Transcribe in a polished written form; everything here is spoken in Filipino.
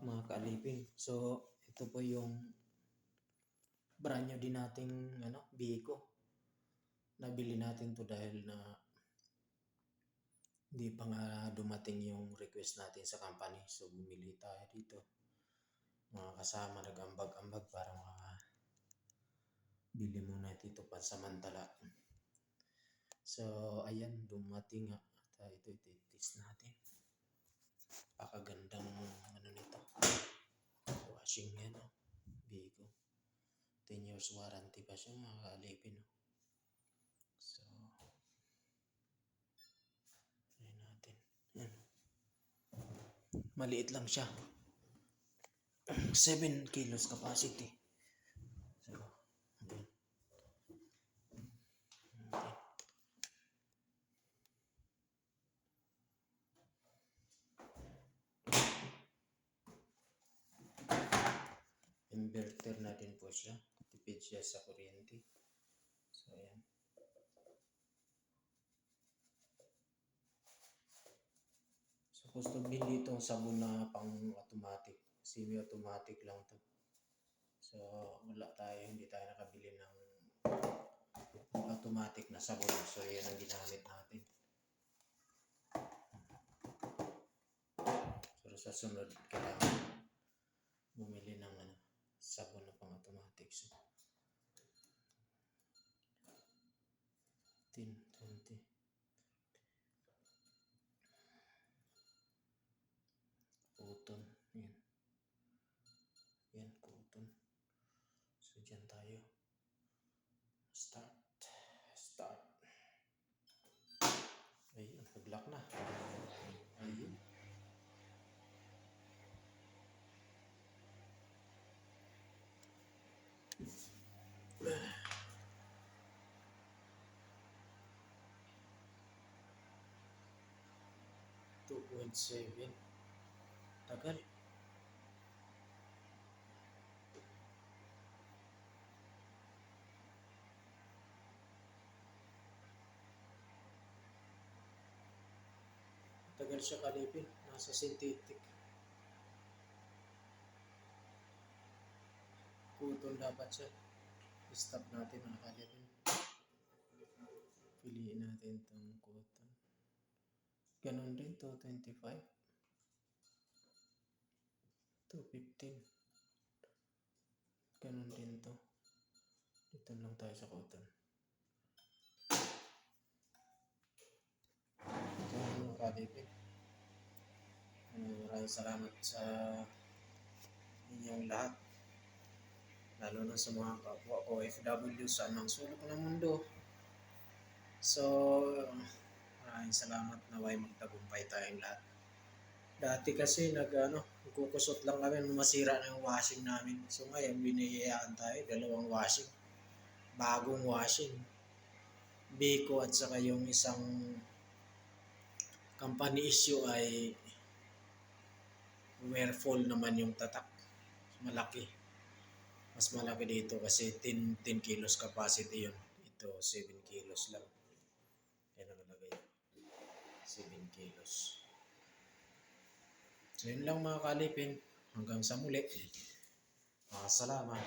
mga kaalipin. So, ito po yung brand new din nating Biko. Nabili natin to dahil na hindi pa nga dumating yung request natin sa company. So, bumili tayo dito. Mga kasama nag-ambag-ambag para bili muna dito pansamantala. So, ayan, dumating nga. Ito, test natin. Pakagandang nito. Washing yan, Biko. 10 years warranty pa siya, mga kaalipin. So, ayan natin. Yan. Maliit lang siya. 7 kilos capacity. So, ayan. Inverter natin po siya. Tipid siya sa kuryente. So, ayan. Supposed to be dito sabon na pang automatic. Semi-automatic lang to. So, hindi tayo nakabili ng automatic na sabon. So, yan ang ginamit natin. Pero sa sunod, kailangan bumili ng sabon na pang automatic. So, 10, 20. Cotton. Yan. Yan, cotton. So, dyan tayo. Start. Ayun, nag-lock na. Ayun. $2.7. Tagal. Tagal siya kalipin. Nasa synthetic. Cotton dapat siya. Stop natin mga kalipin. Piliin natin itong cotton. Ganon din, 225. 215. Ganon din to. Dito lang tayo sa cotton. Ito mga kalipin. Maraming salamat sa inyong lahat. Lalo na sa mga kapwa ko OFW sa anong sulok ng mundo. So, maraming salamat, naway magtagumpay tayong lahat. Dati kasi kukusot lang kami, masira na yung washing namin. So ngayon, biniyayaan tayo, 2 washing. Bagong washing. Biko at saka yung isang company issue ay wearful naman yung tatak. Malaki. Mas malaki dito kasi 10 kilos capacity yun. Ito 7 kilos lang. Yan ang nalagay. 7 kilos. So yun lang mga kalipin. Hanggang sa muli. Salamat.